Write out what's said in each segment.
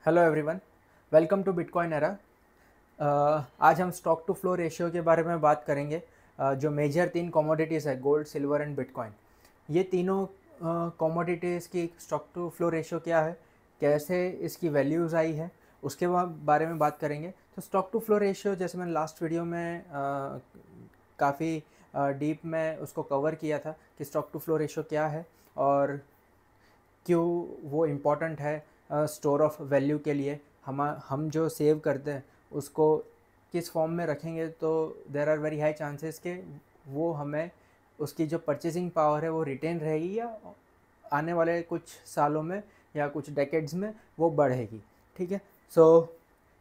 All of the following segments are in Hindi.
Hello everyone, welcome to bitcoin era. आज हम स्टॉक टू फ्लो रेशियो के बारे में बात करेंगे। जो मेजर तीन कमोडिटीज़ है, गोल्ड, सिल्वर एंड बिटकॉइन, ये तीनों कमोडिटीज़ की स्टॉक टू फ्लो रेशियो क्या है, कैसे इसकी वैल्यूज़ आई है, उसके बारे में बात करेंगे। तो स्टॉक टू फ्लो रेशियो, जैसे मैंने लास्ट वीडियो में काफ़ी डीप में उसको कवर किया था कि स्टॉक टू फ्लो रेशियो क्या है और क्यों वो इम्पॉर्टेंट है स्टोर ऑफ वैल्यू के लिए। हम जो सेव करते हैं उसको किस फॉर्म में रखेंगे तो there are very high chances के वो हमें उसकी जो परचेसिंग पावर है वो रिटेन रहेगी या आने वाले कुछ सालों में या कुछ डेकेड्स में वो बढ़ेगी। ठीक है। So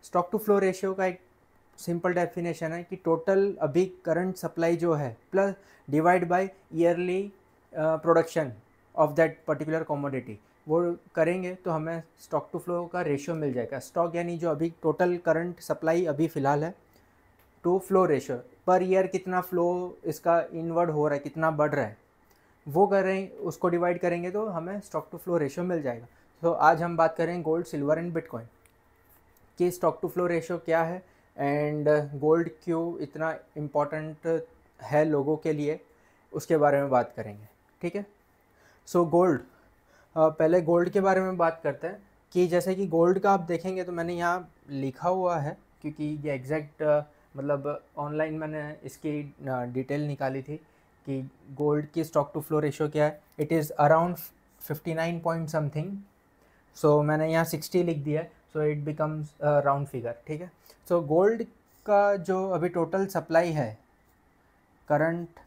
stock to flow ratio का एक सिंपल डेफिनेशन है कि टोटल अभी करंट सप्लाई जो है plus divide by yearly production of that particular commodity, वो करेंगे तो हमें स्टॉक टू फ्लो का रेशियो मिल जाएगा। स्टॉक यानी जो अभी टोटल करंट सप्लाई अभी फ़िलहाल है, to flow ratio per year कितना फ्लो इसका इनवर्ड हो रहा है, कितना बढ़ रहा है, वो करें, उसको डिवाइड करेंगे तो हमें स्टॉक टू फ्लो रेशियो मिल जाएगा। तो आज हम बात करें गोल्ड, सिल्वर एंड बिटकॉइन कि स्टॉक टू फ्लो रेशियो क्या है एंड गोल्ड क्यों इतना इम्पॉर्टेंट है लोगों के लिए, उसके बारे में बात करेंगे। ठीक है। सो गोल्ड, पहले गोल्ड के बारे में बात करते हैं कि जैसे कि गोल्ड का आप देखेंगे तो मैंने यहाँ लिखा हुआ है क्योंकि ये एग्जैक्ट मतलब ऑनलाइन मैंने इसकी डिटेल निकाली थी कि गोल्ड की स्टॉक टू फ्लो रेशियो क्या है। It is around 59 point something. So मैंने यहाँ 60 लिख दिया है, so it becomes round figure. ठीक है। सो गोल्ड का जो अभी टोटल सप्लाई है, current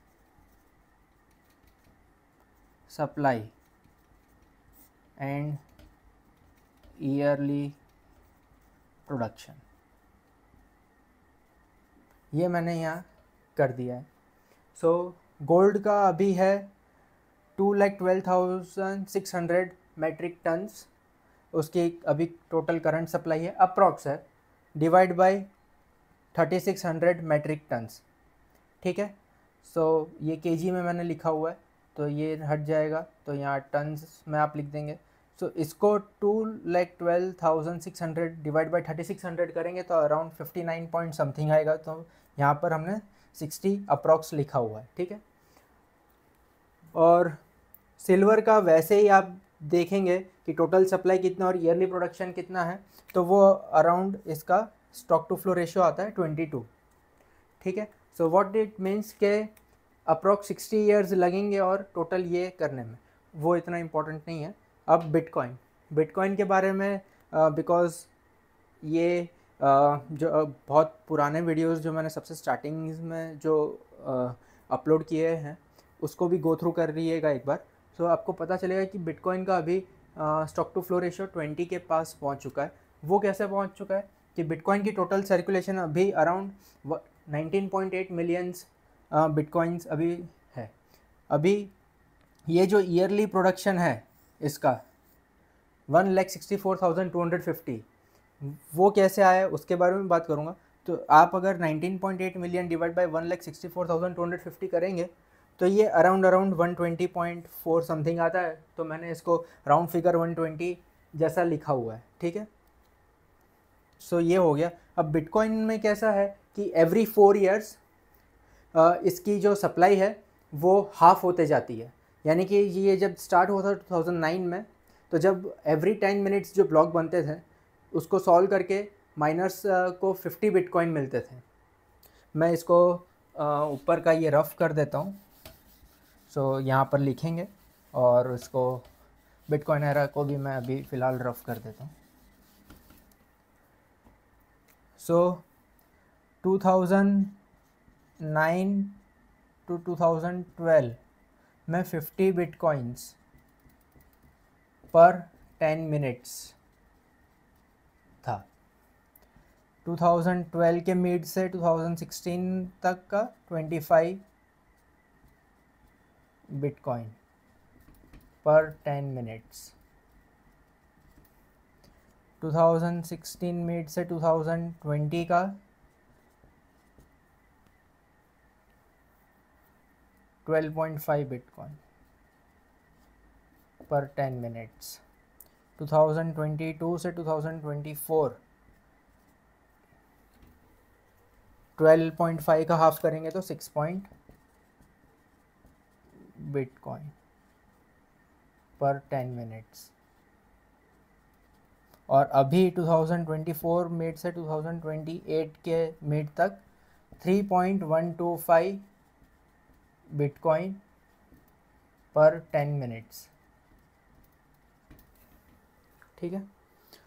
supply and yearly production, ये मैंने यहाँ कर दिया है। सो गोल्ड का अभी है 2,12,600 मेट्रिक टन्स, उसकी अभी टोटल करंट सप्लाई है, अप्रॉक्स है, डिवाइड बाय 3,600 मेट्रिक टन्स। ठीक है। सो ये केजी में मैंने लिखा हुआ है तो ये हट जाएगा, तो यहाँ टन्स में आप लिख देंगे। सो इसको 2,12,600 डिवाइड बाई 3,600 करेंगे तो अराउंड 59 पॉइंट समथिंग आएगा। तो यहाँ पर हमने 60 अप्रॉक्स लिखा हुआ है। ठीक है। और सिल्वर का वैसे ही आप देखेंगे कि टोटल सप्लाई कितना और ईयरली प्रोडक्शन कितना है, तो वो अराउंड इसका स्टॉक टू फ्लो रेशियो आता है 22। ठीक है। सो व्हाट इट मीन्स के अप्रॉक्स 60 ईयर्स लगेंगे और टोटल ये करने में, वो इतना इम्पोर्टेंट नहीं है। अब बिटकॉइन, बिटकॉइन के बारे में बिकॉज ये जो बहुत पुराने वीडियोस जो मैंने सबसे स्टार्टिंग में जो अपलोड किए हैं उसको भी गो थ्रू कर रहिएगा एक बार। सो आपको पता चलेगा कि बिटकॉइन का अभी स्टॉक टू फ्लो रेशियो 20 के पास पहुंच चुका है। वो कैसे पहुंच चुका है कि बिटकॉइन की टोटल सर्कुलेशन अभी अराउंड 19.8 मिलियंस बिटकॉइंस अभी है। अभी ये जो ईयरली प्रोडक्शन है इसका 1,64,250, वो कैसे आया उसके बारे में बात करूँगा। तो आप अगर 19.8 मिलियन डिवाइड बाई 1,64,250 करेंगे तो ये अराउंड 120.4 समथिंग आता है। तो मैंने इसको राउंड फिगर 120 जैसा लिखा हुआ है। ठीक है। सो ये हो गया। अब बिटकॉइन में कैसा है कि एवरी 4 ईयर्स इसकी जो सप्लाई है वो हाफ होते जाती है। यानी कि ये जब स्टार्ट हुआ था 2009 में, तो जब एवरी 10 मिनट्स जो ब्लॉक बनते थे उसको सॉल्व करके माइनर्स को 50 बिटकॉइन मिलते थे। मैं इसको ऊपर का ये रफ़ कर देता हूँ। सो यहाँ पर लिखेंगे और उसको बिटकॉइन एरा को भी मैं अभी फ़िलहाल रफ़ कर देता हूँ। सो 2009 टू 2012 में 50 बिटकॉइंस पर 10 मिनट्स था। 2012 के मिड से 2016 तक का 25 बिटकॉइन पर 10 मिनट्स। 2016 मिड से 2020 का 12.5 बिटकॉइन पर 10 मिनट्स। 2022 से 2024 12.5 का हाफ करेंगे तो 6 पॉइंट बिटकॉइन पर 10 मिनट्स। और अभी 2024 मिड से 2028 के मिड तक 3.125 बिटकॉइन पर 10 मिनट्स। ठीक है,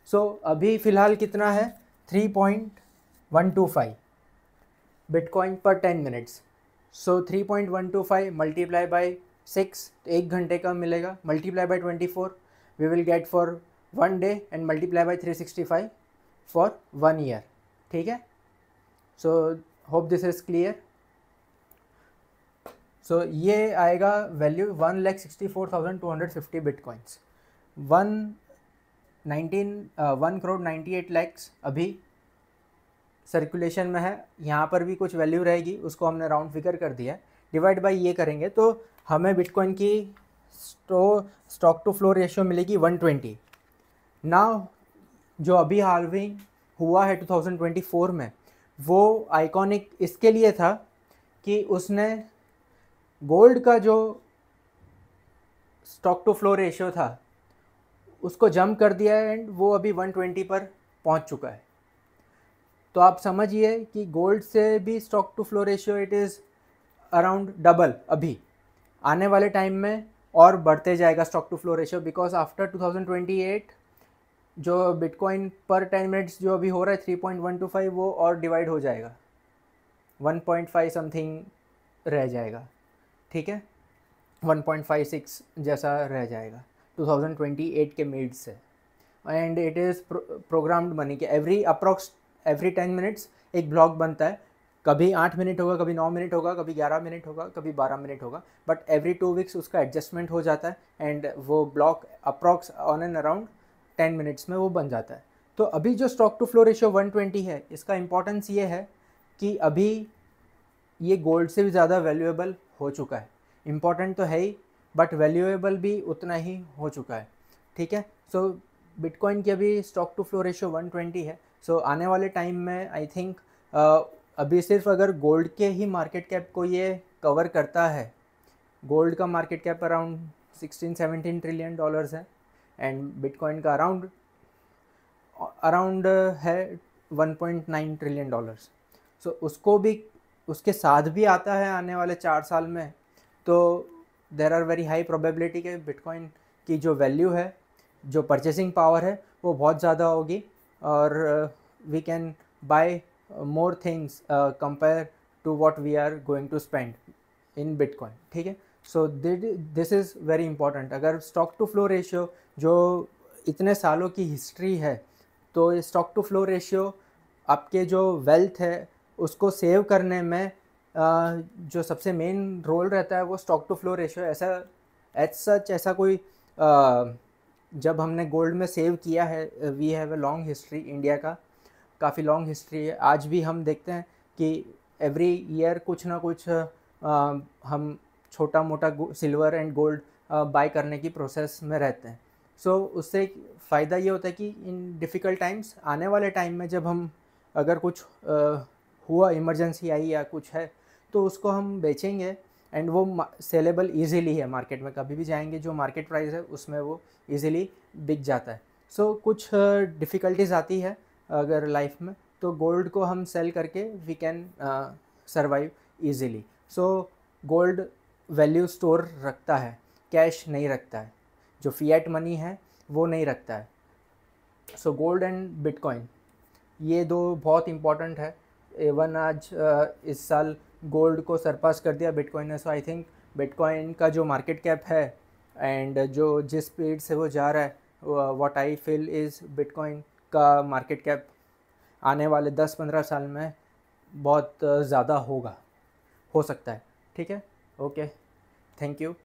सो अभी फ़िलहाल कितना है? 3.125 बिटकॉइन पर 10 मिनट्स। सो 3.125 मल्टीप्लाई बाई 6, 1 घंटे का मिलेगा, multiply by 24 we will get for 1 day and multiply by 365 for 1 year. ठीक है, so hope this is clear. So ये आएगा वैल्यू 1,64,250 बिटकॉइंस। 1 करोड़ 98 लैक्स अभी सर्कुलेशन में है। यहाँ पर भी कुछ वैल्यू रहेगी, उसको हमने राउंड फिगर कर दिया है। डिवाइड बाई ये करेंगे तो हमें बिटकॉइन की स्टॉक टू फ्लो रेशियो मिलेगी 120। नाउ जो अभी हाल्विंग हुआ है 2024 में, वो आइकॉनिक इसके लिए था कि उसने गोल्ड का जो स्टॉक टू फ्लो रेशियो था उसको जंप कर दिया है एंड वो अभी 120 पर पहुंच चुका है। तो आप समझिए कि गोल्ड से भी stock to flow ratio it is around double. अभी आने वाले टाइम में और बढ़ते जाएगा stock to flow ratio, because after 2028 जो बिटकॉइन पर 10 मिनट्स जो अभी हो रहा है 3.125 वो और डिवाइड हो जाएगा, 1.5 समथिंग रह जाएगा। ठीक है, 1.56 जैसा रह जाएगा 2028 के मिड से। And it is programmed money कि एवरी 10 मिनट्स एक ब्लॉक बनता है। कभी 8 मिनट होगा, कभी 9 मिनट होगा, कभी 11 मिनट होगा, कभी 12 मिनट होगा, बट एवरी 2 वीक्स उसका एडजस्टमेंट हो जाता है एंड वो block approx on and around 10 minutes में वो बन जाता है। तो अभी जो स्टॉक टू फ्लो रेशियो 120 है, इसका इंपॉर्टेंस ये है कि अभी ये गोल्ड से भी ज़्यादा वैल्यूएबल हो चुका है। इम्पॉर्टेंट तो है ही, बट वैल्यूएबल भी उतना ही हो चुका है। ठीक है, सो बिटकॉइन की अभी स्टॉक टू फ्लो रेशियो 120 है। सो आने वाले टाइम में आई थिंक अभी सिर्फ अगर गोल्ड के ही मार्केट कैप को ये कवर करता है, गोल्ड का market cap around 16-17 trillion dollars है एंड बिटकॉइन का अराउंड है 1.9 ट्रिलियन डॉलर्स। सो उसको भी उसके साथ भी आता है आने वाले 4 साल में, तो there are very high probability के बिटकॉइन की जो वैल्यू है, जो परचेसिंग पावर है, वो बहुत ज़्यादा होगी और we can buy more things compare to what we are going to spend in bitcoin. ठीक है, so this is very important. अगर स्टॉक टू फ्लो रेशियो जो इतने सालों की हिस्ट्री है, तो ये स्टॉक टू फ्लो रेशियो आपके जो वेल्थ है उसको सेव करने में जो सबसे मेन रोल रहता है वो स्टॉक टू फ्लो रेशियो। ऐसा कोई जब हमने गोल्ड में सेव किया है, we have a long history, India का काफ़ी लॉन्ग हिस्ट्री है। आज भी हम देखते हैं कि एवरी ईयर कुछ ना कुछ हम छोटा मोटा सिल्वर एंड गोल्ड बाय करने की प्रोसेस में रहते हैं। सो उससे फ़ायदा ये होता है कि इन डिफ़िकल्ट टाइम्स, आने वाले टाइम में जब हम अगर कुछ हुआ, इमरजेंसी आई या कुछ है, तो उसको हम बेचेंगे एंड वो सेलेबल ईज़िली है मार्केट में। कभी भी जाएंगे जो मार्केट प्राइस है उसमें वो ईज़िली बिक जाता है। सो कुछ डिफ़िकल्टीज़ आती है अगर लाइफ में, तो गोल्ड को हम सेल करके we can survive easily. So gold value store रखता है, कैश नहीं रखता है, जो फिएट मनी है वो नहीं रखता है। सो गोल्ड एंड बिटकॉइन ये दो बहुत इंपॉर्टेंट है। एवन आज इस साल गोल्ड को सरपास कर दिया बिटकॉइन ने। सो आई थिंक बिटकॉइन का जो मार्केट कैप है एंड जो जिस स्पीड से वो जा रहा है, what I feel is bitcoin का मार्केट कैप आने वाले 10-15 साल में बहुत ज़्यादा हो सकता है। ठीक है, ओके, थैंक यू।